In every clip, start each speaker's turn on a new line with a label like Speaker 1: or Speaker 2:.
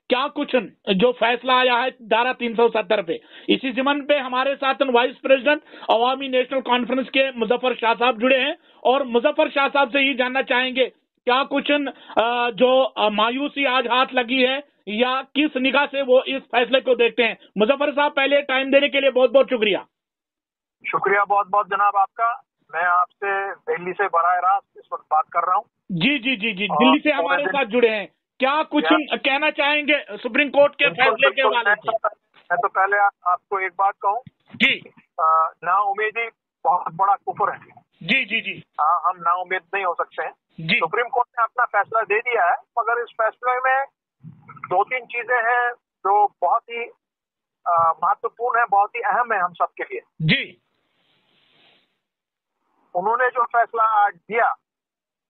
Speaker 1: क्या कुछ जो फैसला आया है धारा 370 पे, इसी जिमन पे हमारे साथ वाइस प्रेसिडेंट अवामी नेशनल कॉन्फ्रेंस के मुजफ्फर शाह साहब जुड़े हैं और मुजफ्फर शाह साहब से ही जानना चाहेंगे क्या कुछ जो मायूसी आज हाथ लगी है या किस निगाह से वो इस फैसले को देखते हैं। मुजफ्फर साहब, पहले टाइम देने के लिए बहुत बहुत शुक्रिया।
Speaker 2: शुक्रिया बहुत बहुत जनाब आपका। मैं आपसे दिल्ली से बराह रास्त इस वक्त बात कर रहा हूँ।
Speaker 1: जी जी जी जी, दिल्ली से हमारे साथ जुड़े हैं। क्या कुछ कहना चाहेंगे सुप्रीम कोर्ट के फैसले के हवाले से?
Speaker 2: मैं तो पहले आपको एक बात कहूँ
Speaker 1: जी,
Speaker 2: नाउम्मीदी बहुत बड़ा कुफर है।
Speaker 1: जी जी जी,
Speaker 2: हम नाउम्मीद नहीं हो सकते हैं
Speaker 1: जी।
Speaker 2: सुप्रीम कोर्ट ने अपना फैसला दे दिया है, मगर इस फैसले में दो तीन चीजें हैं जो बहुत ही महत्वपूर्ण है, बहुत ही अहम है हम सबके लिए।
Speaker 1: जी,
Speaker 2: उन्होंने जो फैसला आज दिया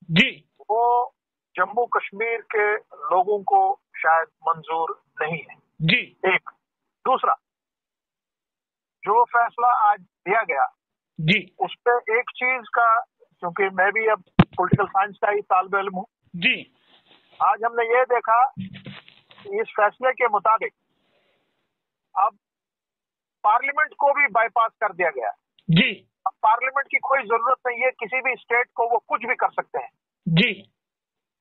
Speaker 1: जी,
Speaker 2: वो जम्मू कश्मीर के लोगों को शायद मंजूर नहीं है।
Speaker 1: जी,
Speaker 2: एक दूसरा, जो फैसला आज दिया गया
Speaker 1: जी,
Speaker 2: उस पर एक चीज का, क्योंकि मैं भी अब पॉलिटिकल साइंस का ही तालिब इल्म हूँ,
Speaker 1: जी,
Speaker 2: आज हमने ये देखा कि इस फैसले के मुताबिक अब पार्लियामेंट को भी बाईपास कर दिया गया।
Speaker 1: जी,
Speaker 2: अब पार्लियामेंट की कोई जरूरत नहीं है, किसी भी स्टेट को वो कुछ भी कर सकते हैं।
Speaker 1: जी,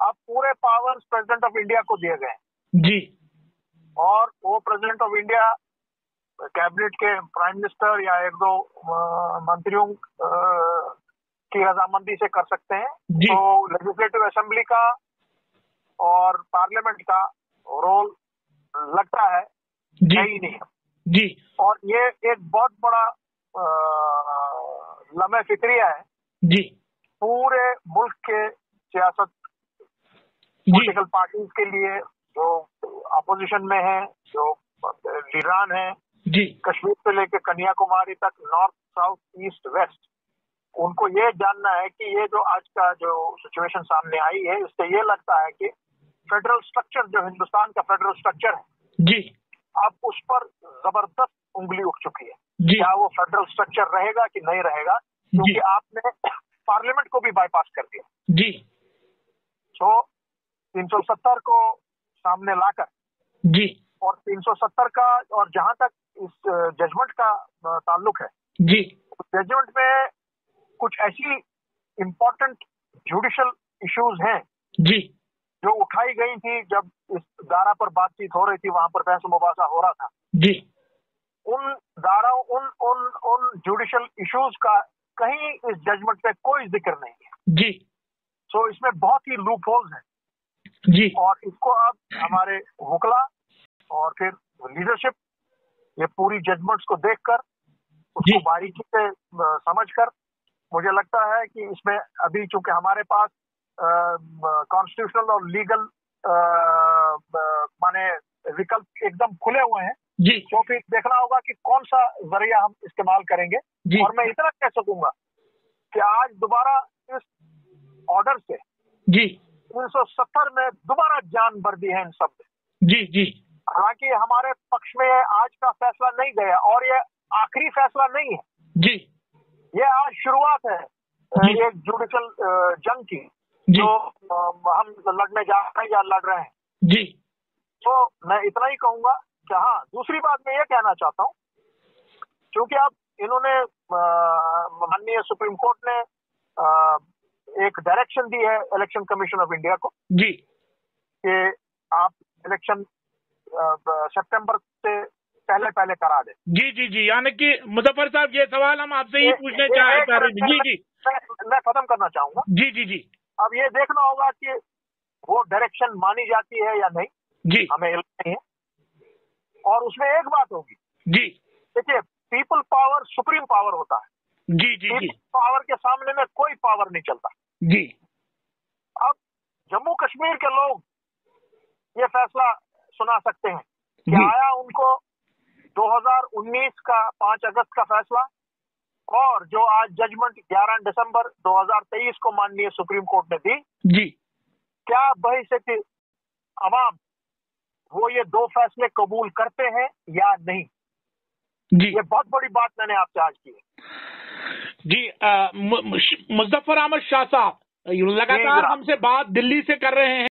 Speaker 2: अब पूरे पावर्स प्रेसिडेंट ऑफ इंडिया को दिए गए।
Speaker 1: जी,
Speaker 2: और वो प्रेसिडेंट ऑफ इंडिया कैबिनेट के प्राइम मिनिस्टर या एक दो मंत्रियों की रजामंदी से कर सकते हैं। तो लेजिस्लेटिव असेंबली का और पार्लियामेंट का रोल लगता है ही नहीं है।
Speaker 1: जी,
Speaker 2: और ये एक बहुत बड़ा लम्हे फिक्रिया है
Speaker 1: जी,
Speaker 2: पूरे मुल्क के सियासत पॉलिटिकल पार्टीज के लिए, जो अपोजिशन में है, जो लीडरान है,
Speaker 1: जी,
Speaker 2: कश्मीर से लेकर कन्याकुमारी तक, नॉर्थ साउथ ईस्ट वेस्ट, उनको ये जानना है कि ये जो आज का जो सिचुएशन सामने आई है, इससे ये लगता है कि फेडरल स्ट्रक्चर, जो हिंदुस्तान का फेडरल स्ट्रक्चर है,
Speaker 1: जी,
Speaker 2: अब उस पर जबरदस्त उंगली उठ चुकी है।
Speaker 1: जी,
Speaker 2: क्या वो फेडरल स्ट्रक्चर रहेगा कि नहीं रहेगा, क्योंकि आपने पार्लियामेंट को भी बाईपास कर दिया।
Speaker 1: जी,
Speaker 2: तो 370 को सामने लाकर,
Speaker 1: जी,
Speaker 2: और 370 का, और जहां तक इस जजमेंट का ताल्लुक है,
Speaker 1: जी,
Speaker 2: जजमेंट में कुछ ऐसी इम्पोर्टेंट जुडिशियल इश्यूज हैं
Speaker 1: जी,
Speaker 2: जो उठाई गई थी जब इस धारा पर बातचीत हो रही थी, वहां पर बहस मुबासा हो रहा था।
Speaker 1: जी,
Speaker 2: उन धाराओं, उन जुडिशियल इश्यूज का कहीं इस जजमेंट पे कोई जिक्र नहीं है।
Speaker 1: जी,
Speaker 2: सो इसमें बहुत ही लूप होल्स हैं।
Speaker 1: जी,
Speaker 2: और इसको अब हमारे वकला और फिर लीडरशिप ये पूरी जजमेंट्स को देखकर, उसको बारीकी से समझकर, मुझे लगता है कि इसमें अभी चूंकि हमारे पास कॉन्स्टिट्यूशनल और लीगल माने विकल्प एकदम खुले हुए हैं,
Speaker 1: जी,
Speaker 2: तो फिर देखना होगा कि कौन सा जरिया हम इस्तेमाल करेंगे। और मैं इतना कह सकूंगा कि आज दोबारा इस ऑर्डर से
Speaker 1: जी,
Speaker 2: 370 में दोबारा जान भर दी है इन सब में।
Speaker 1: जी, जी,
Speaker 2: हालांकि हमारे पक्ष में आज का फैसला नहीं गया और ये आखिरी फैसला नहीं है।
Speaker 1: जी,
Speaker 2: ये आज शुरुआत है एक जुडिशियल जंग की, जो हम लड़ने जा रहे हैं या लड़ रहे हैं।
Speaker 1: जी,
Speaker 2: तो मैं इतना ही कहूंगा कि हाँ, दूसरी बात मैं ये कहना चाहता हूँ, क्योंकि अब इन्होंने माननीय सुप्रीम कोर्ट ने एक डायरेक्शन दी है इलेक्शन कमीशन ऑफ इंडिया को,
Speaker 1: जी,
Speaker 2: कि आप इलेक्शन सितंबर से पहले करा दें।
Speaker 1: जी, जी, जी, यानी कि मुजफ्फर साहब, ये सवाल हम आपसे ही पूछने चाह रहे थे। जी, जी,
Speaker 2: मैं खत्म करना चाहूंगा।
Speaker 1: जी, जी, जी,
Speaker 2: अब ये देखना होगा कि वो डायरेक्शन मानी जाती है या नहीं,
Speaker 1: जी,
Speaker 2: हमें इल्म नहीं है। और उसमें एक बात होगी,
Speaker 1: जी,
Speaker 2: देखिए, पीपल पावर सुप्रीम पावर होता है।
Speaker 1: जी, जी, जी,
Speaker 2: पावर के सामने में कोई पावर नहीं चलता।
Speaker 1: जी,
Speaker 2: अब जम्मू कश्मीर के लोग ये फैसला सुना सकते हैं कि आया उनको 2019 का 5 अगस्त का फैसला, और जो आज जजमेंट 11 दिसंबर 2023 को माननीय सुप्रीम कोर्ट ने दी,
Speaker 1: जी,
Speaker 2: क्या बहिस्सत अवाम वो ये दो फैसले कबूल करते हैं या नहीं?
Speaker 1: जी,
Speaker 2: ये बहुत बड़ी बात मैंने आपसे आज की है।
Speaker 1: जी, मुजफ्फर अहमद शाह साहब लगातार हमसे बात दिल्ली से कर रहे हैं।